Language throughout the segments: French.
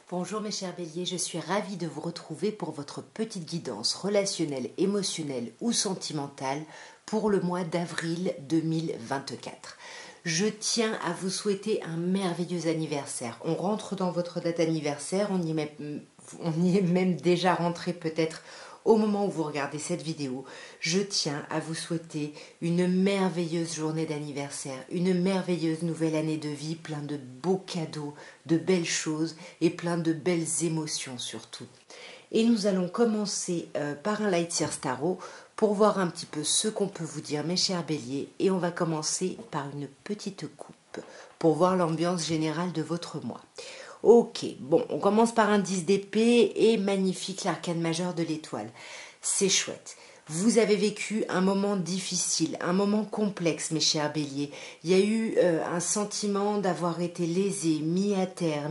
Bonjour mes chers béliers, je suis ravie de vous retrouver pour votre petite guidance relationnelle, émotionnelle ou sentimentale pour le mois d'avril 2024. Je tiens à vous souhaiter un merveilleux anniversaire. On rentre dans votre date anniversaire, on y est même déjà rentré peut-être au moment où vous regardez cette vidéo. Je tiens à vous souhaiter une merveilleuse journée d'anniversaire, une merveilleuse nouvelle année de vie, plein de beaux cadeaux, de belles choses et plein de belles émotions surtout. Et nous allons commencer par un Light Year Tarot pour voir un petit peu ce qu'on peut vous dire mes chers béliers, et on va commencer par une petite coupe pour voir l'ambiance générale de votre mois. Ok, bon, on commence par un 10 d'épée et magnifique l'arcane majeur de l'étoile. C'est chouette. Vous avez vécu un moment difficile, un moment complexe, mes chers béliers. Il y a eu un sentiment d'avoir été lésé, mis à terre,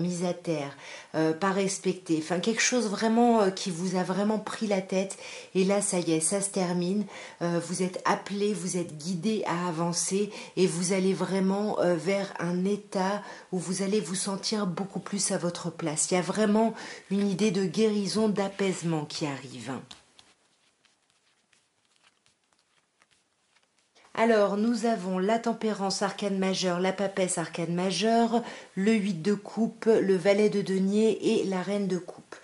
pas respecté. Enfin, quelque chose vraiment qui vous a vraiment pris la tête. Et là, ça y est, ça se termine. Vous êtes appelé, vous êtes guidé à avancer et vous allez vraiment vers un état où vous allez vous sentir beaucoup plus à votre place. Il y a vraiment une idée de guérison, d'apaisement qui arrive. Alors, nous avons la tempérance arcane majeure, la papesse arcane majeure, le 8 de coupe, le valet de denier et la reine de coupe.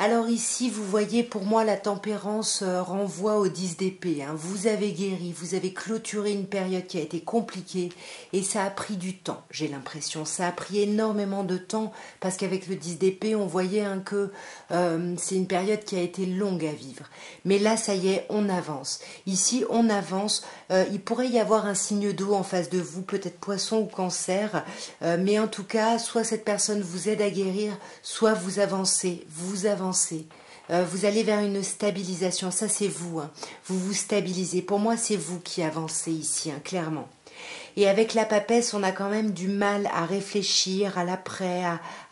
Alors ici, vous voyez, pour moi, la tempérance renvoie au 10 d'épée. Vous avez guéri, vous avez clôturé une période qui a été compliquée et ça a pris du temps, j'ai l'impression. Ça a pris énormément de temps parce qu'avec le 10 d'épée, on voyait que c'est une période qui a été longue à vivre. Mais là, ça y est, on avance. Ici, on avance. Il pourrait y avoir un signe d'eau en face de vous, peut-être poisson ou cancer. Mais en tout cas, soit cette personne vous aide à guérir, soit vous avancez. Vous allez vers une stabilisation, ça c'est vous, vous vous stabilisez. Pour moi, c'est vous qui avancez ici, clairement. Et avec la papesse, on a quand même du mal à réfléchir à l'après,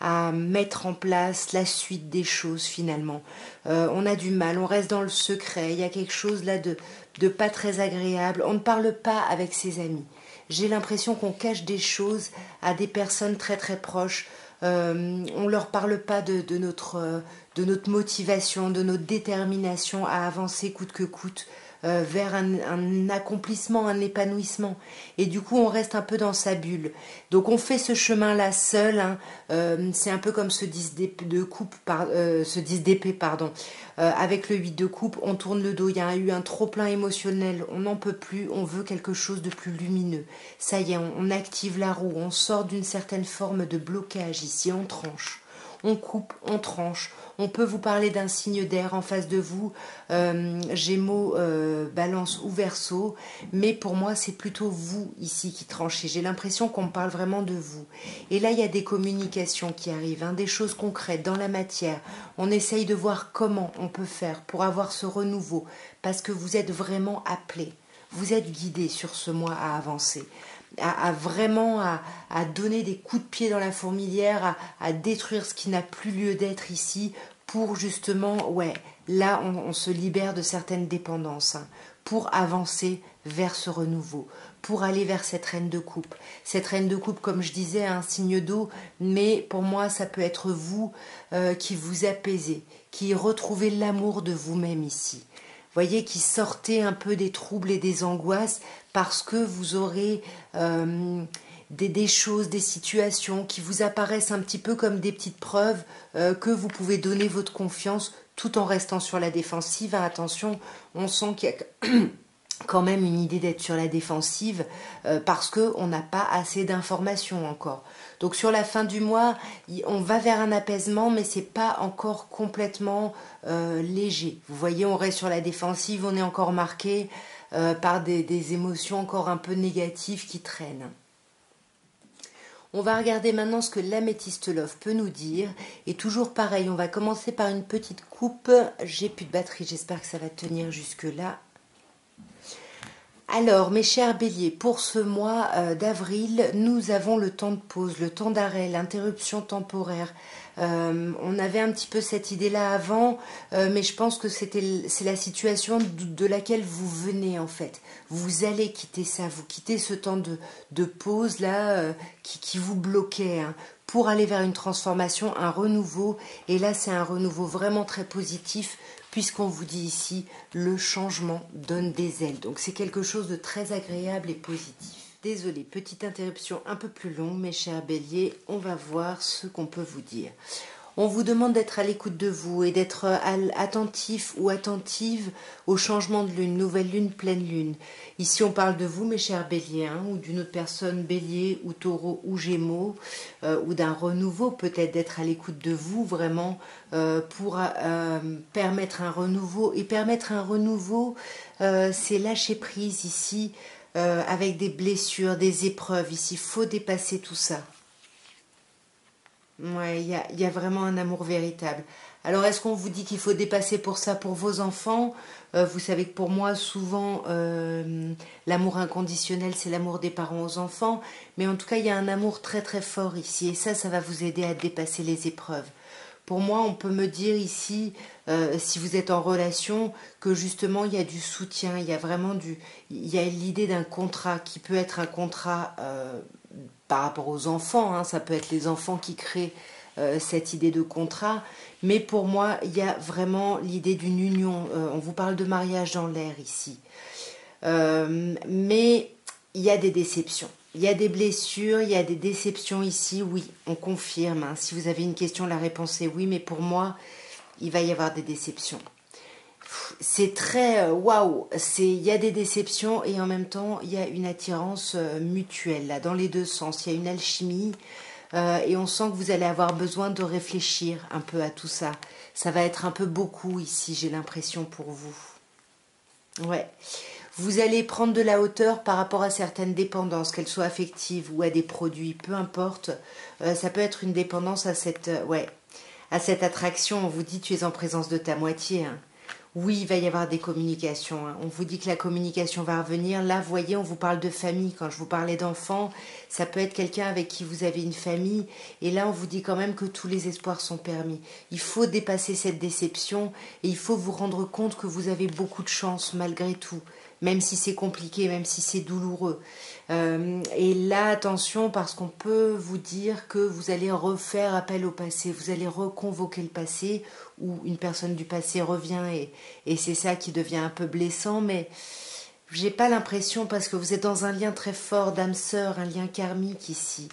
à mettre en place la suite des choses finalement. On a du mal, on reste dans le secret, il y a quelque chose là de pas très agréable. On ne parle pas avec ses amis. J'ai l'impression qu'on cache des choses à des personnes très très proches. On ne leur parle pas de notre motivation, de notre détermination à avancer coûte que coûte vers un accomplissement, un épanouissement. Et du coup, on reste un peu dans sa bulle. Donc, on fait ce chemin-là seul. C'est un peu comme ce 10 d'épée, pardon. Avec le 8 de coupe, on tourne le dos. Il y a eu un trop-plein émotionnel. On n'en peut plus. On veut quelque chose de plus lumineux. Ça y est, on active la roue. On sort d'une certaine forme de blocage ici. On tranche. On coupe, on tranche. On peut vous parler d'un signe d'air en face de vous, Gémeaux, Balance ou Verseau, mais pour moi c'est plutôt vous ici qui tranchez. J'ai l'impression qu'on me parle vraiment de vous. Et là il y a des communications qui arrivent, des choses concrètes dans la matière. On essaye de voir comment on peut faire pour avoir ce renouveau, parce que vous êtes vraiment appelés, vous êtes guidés sur ce mois à avancer. Vraiment à donner des coups de pied dans la fourmilière, à détruire ce qui n'a plus lieu d'être ici pour justement, là on se libère de certaines dépendances, pour avancer vers ce renouveau, pour aller vers cette reine de coupe. Cette reine de coupe, comme je disais, a un signe d'eau, mais pour moi ça peut être vous qui vous apaisez, qui retrouvez l'amour de vous-même ici. Voyez, qui sortez un peu des troubles et des angoisses parce que vous aurez des choses, des situations qui vous apparaissent un petit peu comme des petites preuves que vous pouvez donner votre confiance tout en restant sur la défensive. Attention, on sent qu'il y a quand même une idée d'être sur la défensive parce qu'on n'a pas assez d'informations encore. Donc sur la fin du mois, on va vers un apaisement, mais c'est pas encore complètement léger. Vous voyez, on reste sur la défensive, on est encore marqué par des émotions encore un peu négatives qui traînent. On va regarder maintenant ce que l'améthyste love peut nous dire. Et toujours pareil, on va commencer par une petite coupe. J'ai plus de batterie, j'espère que ça va tenir jusque là. Alors, mes chers béliers, pour ce mois d'avril, nous avons le temps de pause, le temps d'arrêt, l'interruption temporaire. On avait un petit peu cette idée-là avant, mais je pense que c'est la situation de laquelle vous venez en fait. Vous allez quitter ça, vous quittez ce temps de pause là qui vous bloquait, pour aller vers une transformation, un renouveau. Et là, c'est un renouveau vraiment très positif, puisqu'on vous dit ici, le changement donne des ailes. Donc c'est quelque chose de très agréable et positif. Désolée, petite interruption un peu plus longue, mes chers béliers, on va voir ce qu'on peut vous dire. On vous demande d'être à l'écoute de vous et d'être attentif ou attentive au changement de lune, nouvelle lune, pleine lune. Ici, on parle de vous, mes chers béliers, hein, ou d'une autre personne, bélier ou taureau ou gémeaux, ou d'un renouveau, peut-être d'être à l'écoute de vous, vraiment, pour permettre un renouveau. Et permettre un renouveau, c'est lâcher prise ici, avec des blessures, des épreuves. Ici, il faut dépasser tout ça. Ouais, il y a vraiment un amour véritable. Alors, est-ce qu'on vous dit qu'il faut dépasser pour ça pour vos enfants? Vous savez que pour moi, souvent, l'amour inconditionnel, c'est l'amour des parents aux enfants. Mais en tout cas, il y a un amour très très fort ici. Et ça va vous aider à dépasser les épreuves. Pour moi, on peut me dire ici, si vous êtes en relation, que justement, il y a du soutien. Il y a vraiment il y a l'idée d'un contrat qui peut être un contrat par rapport aux enfants, hein, ça peut être les enfants qui créent cette idée de contrat, mais pour moi, il y a vraiment l'idée d'une union. On vous parle de mariage dans l'air ici. Mais il y a des déceptions. Il y a des blessures, il y a des déceptions ici, oui, on confirme. Hein. Si vous avez une question, la réponse est oui, mais pour moi, il va y avoir des déceptions. C'est très waouh, il y a des déceptions et en même temps il y a une attirance mutuelle là, dans les deux sens. Il y a une alchimie et on sent que vous allez avoir besoin de réfléchir un peu à tout ça. Ça va être un peu beaucoup ici, j'ai l'impression pour vous. Ouais. Vous allez prendre de la hauteur par rapport à certaines dépendances, qu'elles soient affectives ou à des produits, peu importe. Ça peut être une dépendance à à cette attraction. On vous dit tu es en présence de ta moitié. Hein. Oui, il va y avoir des communications. Hein. On vous dit que la communication va revenir. Là, vous voyez, on vous parle de famille. Quand je vous parlais d'enfants, ça peut être quelqu'un avec qui vous avez une famille. Et là, on vous dit quand même que tous les espoirs sont permis. Il faut dépasser cette déception et il faut vous rendre compte que vous avez beaucoup de chance malgré tout. Même si c'est compliqué, même si c'est douloureux. Et là, attention, parce qu'on peut vous dire que vous allez refaire appel au passé, vous allez reconvoquer le passé, ou une personne du passé revient, et c'est ça qui devient un peu blessant, mais j'ai pas l'impression, parce que vous êtes dans un lien très fort d'âme sœur, un lien karmique ici.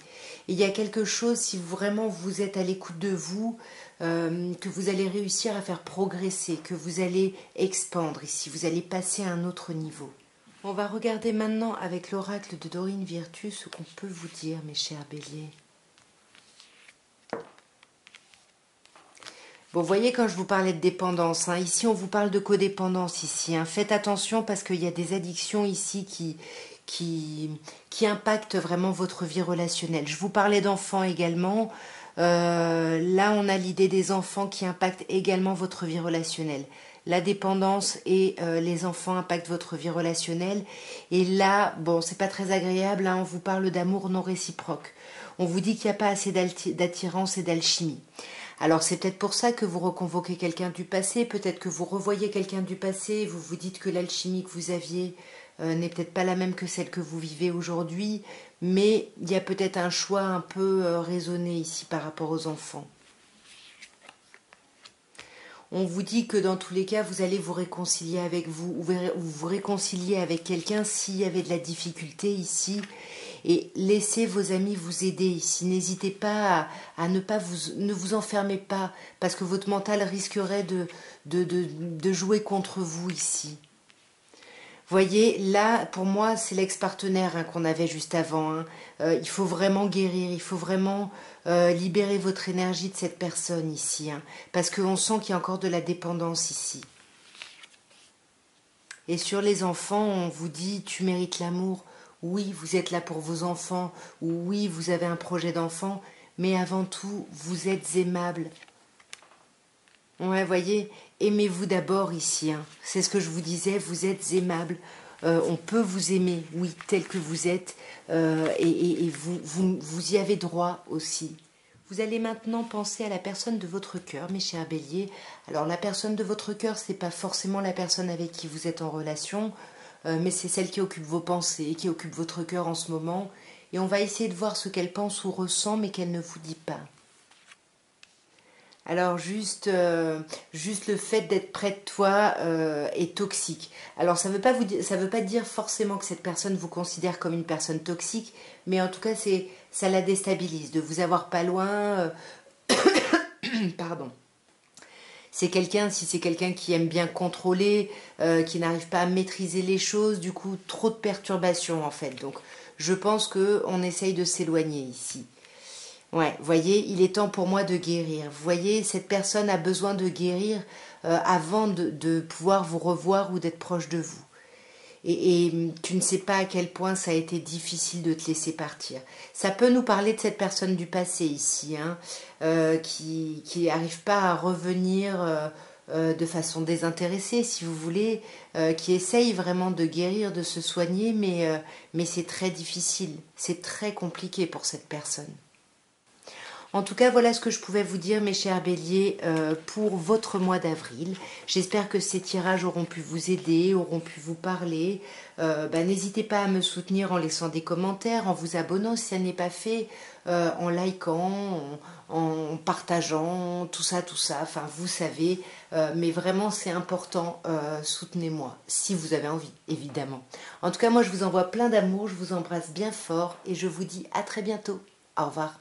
Et il y a quelque chose, si vraiment vous êtes à l'écoute de vous, que vous allez réussir à faire progresser, que vous allez expandre ici, vous allez passer à un autre niveau. On va regarder maintenant avec l'oracle de Dorine Virtus ce qu'on peut vous dire, mes chers béliers. Bon, vous voyez, quand je vous parlais de dépendance, hein, ici on vous parle de codépendance ici. Hein. Faites attention parce qu'il y a des addictions ici qui impactent vraiment votre vie relationnelle. Je vous parlais d'enfants également. Là, on a l'idée des enfants qui impactent également votre vie relationnelle. La dépendance et les enfants impactent votre vie relationnelle. Et là, bon, c'est pas très agréable, hein, on vous parle d'amour non réciproque. On vous dit qu'il n'y a pas assez d'attirance et d'alchimie. Alors c'est peut-être pour ça que vous reconvoquez quelqu'un du passé, peut-être que vous revoyez quelqu'un du passé et vous vous dites que l'alchimie que vous aviez n'est peut-être pas la même que celle que vous vivez aujourd'hui, mais il y a peut-être un choix un peu raisonné ici par rapport aux enfants. On vous dit que dans tous les cas, vous allez vous réconcilier avec vous, ou vous réconcilier avec quelqu'un s'il y avait de la difficulté ici. Et laissez vos amis vous aider ici. N'hésitez pas à ne vous enfermez pas, parce que votre mental risquerait de jouer contre vous ici. Voyez, là, pour moi, c'est l'ex-partenaire hein, qu'on avait juste avant. Hein. Il faut vraiment guérir, il faut vraiment libérer votre énergie de cette personne ici. Hein, parce qu'on sent qu'il y a encore de la dépendance ici. Et sur les enfants, on vous dit, tu mérites l'amour. Oui, vous êtes là pour vos enfants. Oui, vous avez un projet d'enfant. Mais avant tout, vous êtes aimable. Ouais, voyez, aimez-vous d'abord ici. Hein. C'est ce que je vous disais, vous êtes aimable. On peut vous aimer, oui, tel que vous êtes. Et vous y avez droit aussi. Vous allez maintenant penser à la personne de votre cœur, mes chers béliers. Alors, la personne de votre cœur, ce n'est pas forcément la personne avec qui vous êtes en relation, mais c'est celle qui occupe vos pensées, qui occupe votre cœur en ce moment. et on va essayer de voir ce qu'elle pense ou ressent, mais qu'elle ne vous dit pas. Alors juste le fait d'être près de toi est toxique. Alors ça veut pas ça veut pas dire forcément que cette personne vous considère comme une personne toxique, mais en tout cas ça la déstabilise de vous avoir pas loin. Pardon. C'est quelqu'un, si c'est quelqu'un qui aime bien contrôler, qui n'arrive pas à maîtriser les choses, du coup trop de perturbations en fait. Donc je pense qu'on essaye de s'éloigner ici. Ouais, voyez, il est temps pour moi de guérir. Vous voyez, cette personne a besoin de guérir avant de pouvoir vous revoir ou d'être proche de vous. Et tu ne sais pas à quel point ça a été difficile de te laisser partir. Ça peut nous parler de cette personne du passé ici, hein, qui n'arrive pas à revenir de façon désintéressée, si vous voulez, qui essaye vraiment de guérir, de se soigner, mais c'est très difficile, c'est très compliqué pour cette personne. En tout cas, voilà ce que je pouvais vous dire, mes chers béliers, pour votre mois d'avril. J'espère que ces tirages auront pu vous aider, auront pu vous parler. N'hésitez pas à me soutenir en laissant des commentaires, en vous abonnant si ça n'est pas fait, en likant, en partageant, tout ça. Enfin, vous savez, mais vraiment, c'est important. Soutenez-moi, si vous avez envie, évidemment. En tout cas, moi, je vous envoie plein d'amour, je vous embrasse bien fort et je vous dis à très bientôt. Au revoir.